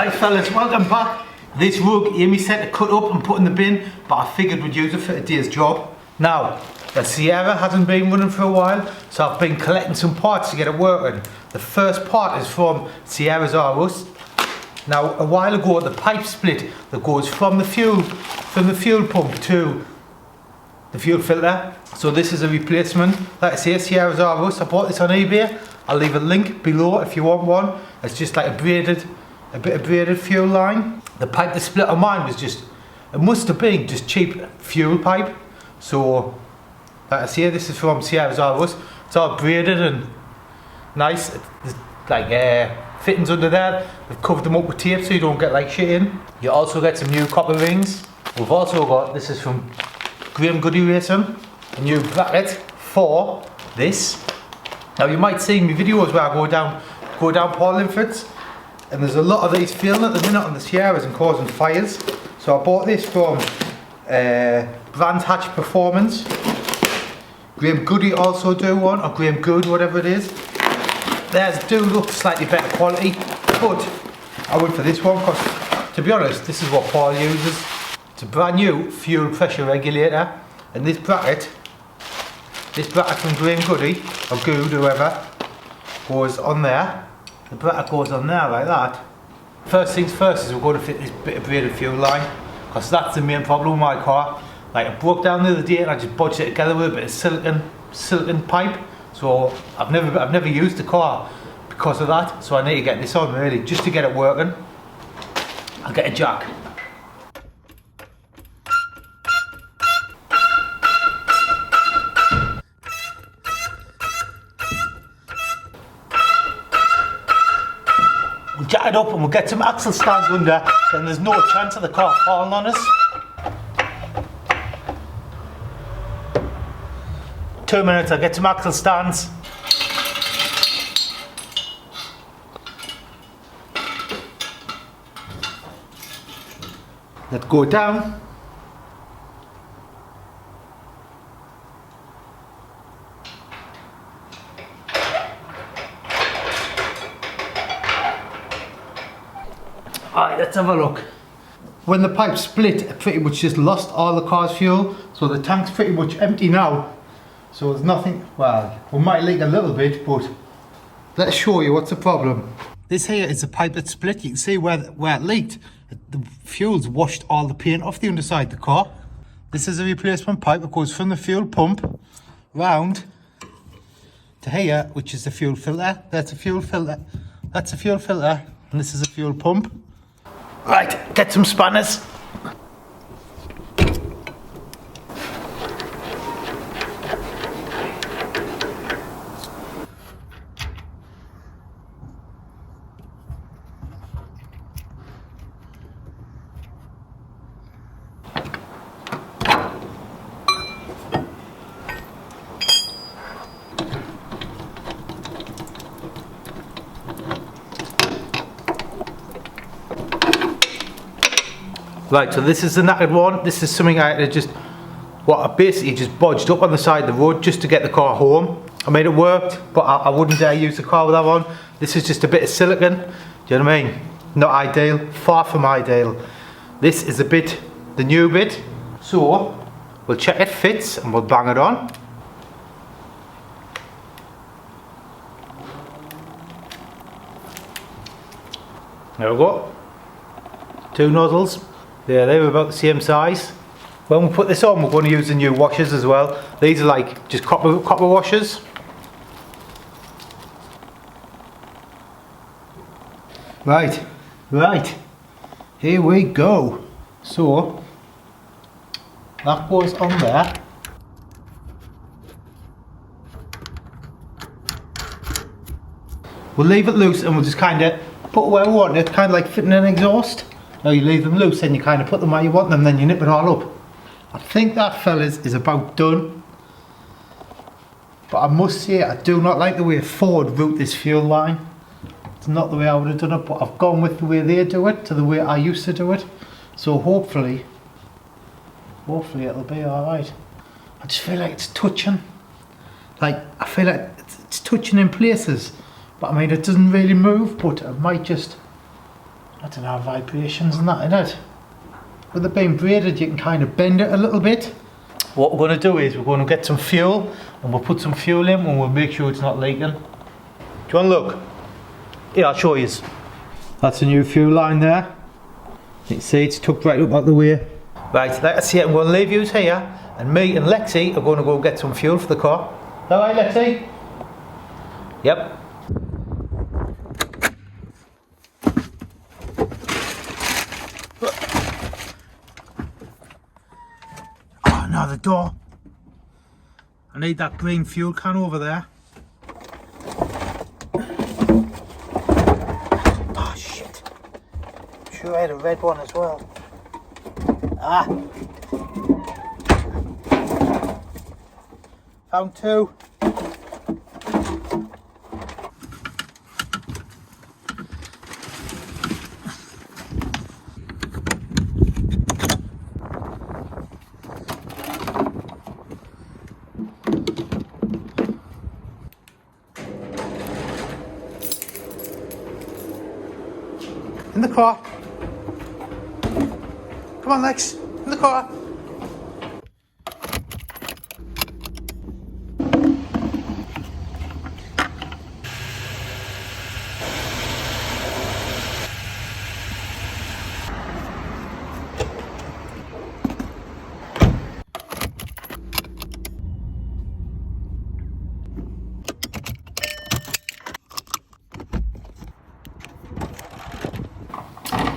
Right fellas, welcome back. This rug Amy said to cut up and put in the bin, but I figured we'd use it for today's job. Now, the Sierra hasn't been running for a while, so I've been collecting some parts to get it working. The first part is from Sierra's Arus. Now, a while ago, the pipe split that goes from the fuel pump to the fuel filter. So this is a replacement. Like I say, Sierra's Arus. I bought this on eBay. I'll leave a link below if you want one. It's just like a bit of braided fuel line. The pipe that split on mine was just, it must have been just cheap fuel pipe. So, like I say, this is from Sierra's Arus. It's all braided and nice. There's like fittings under there. They've covered them up with tape so you don't get like shit in. You also get some new copper rings. We've also got, this is from Graham Goody Racing, a new bracket for this. Now you might see me videos where I go down Paul Linford's, and there's a lot of these failing at the minute on the Sierras and causing fires. So I bought this from Brands Hatch Performance. Graham Goody also do one, or Graham Good, whatever it is. Theirs do look slightly better quality, but I went for this one because, to be honest, this is what Paul uses. It's a brand new fuel pressure regulator, and this bracket from Graham Goody, or Good, whoever, goes on there. The bracket goes on there like that. First things first is we're going to fit this bit of braided fuel line, because that's the main problem with my car. Like, it broke down the other day and I just bodged it together with a bit of silicon pipe. So I've never used the car because of that. So I need to get this on really, just to get it working. I'll get a jack. We'll jack it up and we'll get some axle stands under, then there's no chance of the car falling on us. 2 minutes, I'll get some axle stands. Let go down. Alright, let's have a look. When the pipe split, it pretty much just lost all the car's fuel, so the tank's pretty much empty now. So there's nothing, well, we might leak a little bit, but let's show you what's the problem. This here is a pipe that split. You can see where it leaked. The fuel's washed all the paint off the underside of the car. This is a replacement pipe that goes from the fuel pump round to here, which is the fuel filter. That's a fuel filter. That's a fuel filter, and this is a fuel pump. Right, get some spanners. Right, so this is the knackered one. This is something I had to I basically just bodged up on the side of the road just to get the car home. I mean, it worked, but I wouldn't dare use the car with that one. This is just a bit of silicon. Do you know what I mean? Not ideal, far from ideal. This is the new bit. So, we'll check it fits and we'll bang it on. There we go. 2 nozzles. Yeah, they were about the same size. When we put this on, we're going to use the new washers as well. These are like just copper washers. Right, here we go. So, that goes on there. We'll leave it loose and we'll just kind of put where we want it, kind of like fitting an exhaust. Now you leave them loose and you kind of put them where you want them, then you nip it all up. I think that, fellas, is about done. But I must say, I do not like the way Ford route this fuel line. It's not the way I would have done it, but I've gone with the way they do it to the way I used to do it. So hopefully it'll be alright. I just feel like it's touching. Like, I feel like it's touching in places. But I mean, it doesn't really move, but it might just I don't know, vibrations and that in it. With it being braided, you can kind of bend it a little bit. What we're going to do is we're going to get some fuel and we'll put some fuel in and we'll make sure it's not leaking. Do you want to look? Yeah, I'll show you. That's a new fuel line there. You can see it's tucked right up out the way. Right, like I say, I'm going to leave you here and me and Lexi are going to go get some fuel for the car. Alright, Lexi? Yep. Oh no, the door. I need that green fuel can over there. Oh shit. I'm sure I had a red one as well. Ah. Found two. In the car. Come on, Lex. In the car.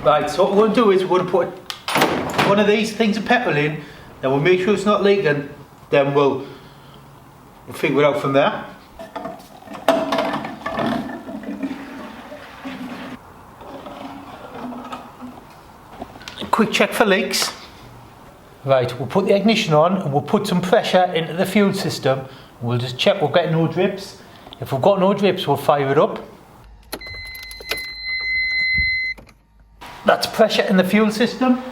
Right, so what we're going to do is we're going to put one of these things of petrol in, then we'll make sure it's not leaking, then we'll figure it out from there. A quick check for leaks. Right, we'll put the ignition on and we'll put some pressure into the fuel system. We'll just check we're getting no drips. If we've got no drips, we'll fire it up. That's pressure in the fuel system.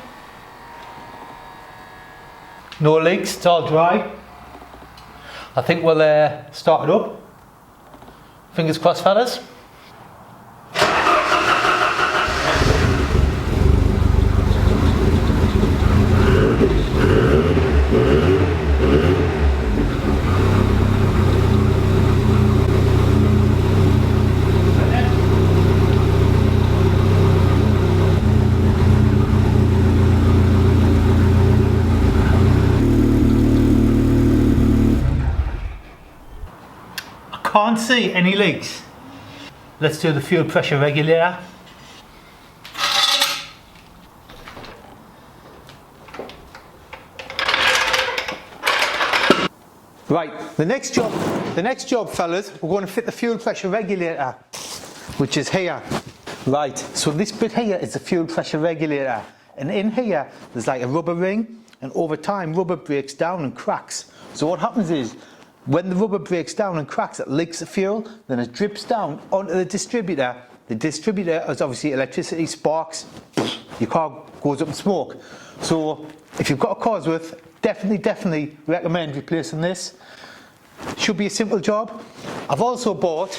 No leaks, it's all dry. I think we'll start it up. Fingers crossed, fellas. Can't see any leaks. Let's do the fuel pressure regulator. Right, the next job fellas, we're going to fit the fuel pressure regulator, which is here. Right, so this bit here is the fuel pressure regulator, and in here there's like a rubber ring, and over time rubber breaks down and cracks. So what happens is, when the rubber breaks down and cracks, it leaks the fuel, then it drips down onto the distributor. The distributor is obviously electricity, sparks, your car goes up in smoke. So if you've got a Cosworth, definitely recommend replacing this. Should be a simple job. I've also bought,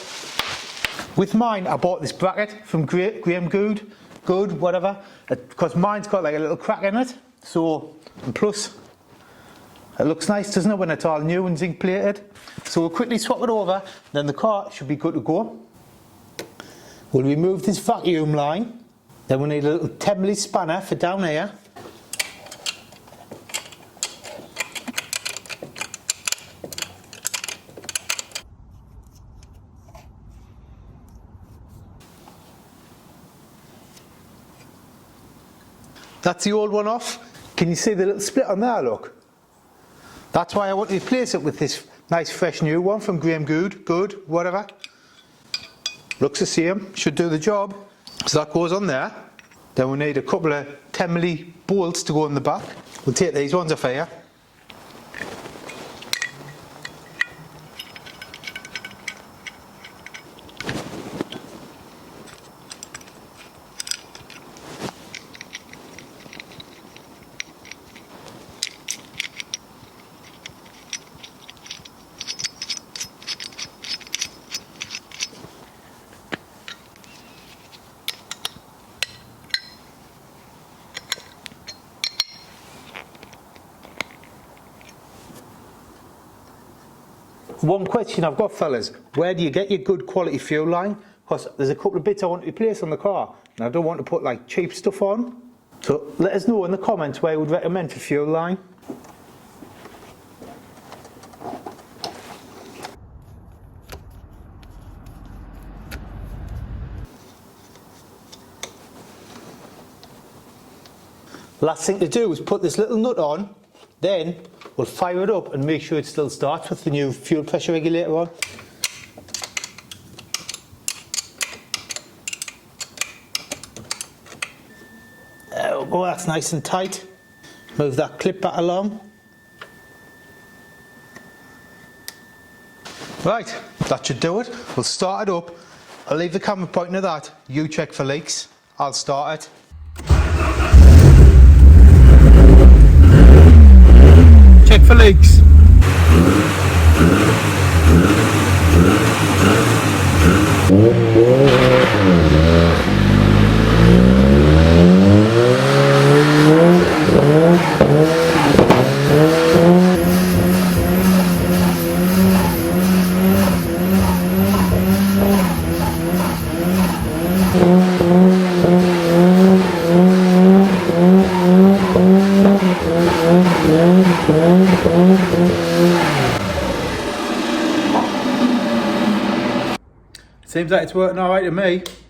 with mine, I bought this bracket from Graham Good, whatever, because mine's got like a little crack in it. So, and plus, it looks nice, doesn't it, when it's all new and zinc plated? So we'll quickly swap it over, then the car should be good to go. We'll remove this vacuum line, then we need a little 10mm spanner for down here. That's the old one off. Can you see the little split on there, look? That's why I want to replace it with this nice fresh new one from Graham Good, whatever. Looks the same, should do the job. So that goes on there. Then we need a couple of 10mm bolts to go in the back. We'll take these ones off here. One question I've got, fellas, where do you get your good quality fuel line? Because there's a couple of bits I want to replace on the car, and I don't want to put like cheap stuff on. So let us know in the comments where you would recommend for fuel line. Last thing to do is put this little nut on, then we'll fire it up and make sure it still starts with the new fuel pressure regulator on. There we go, that's nice and tight. Move that clip back along. Right, that should do it. We'll start it up. I'll leave the camera pointing at that. You check for leaks. I'll start it. Check for leaks. Seems like it's working alright to me.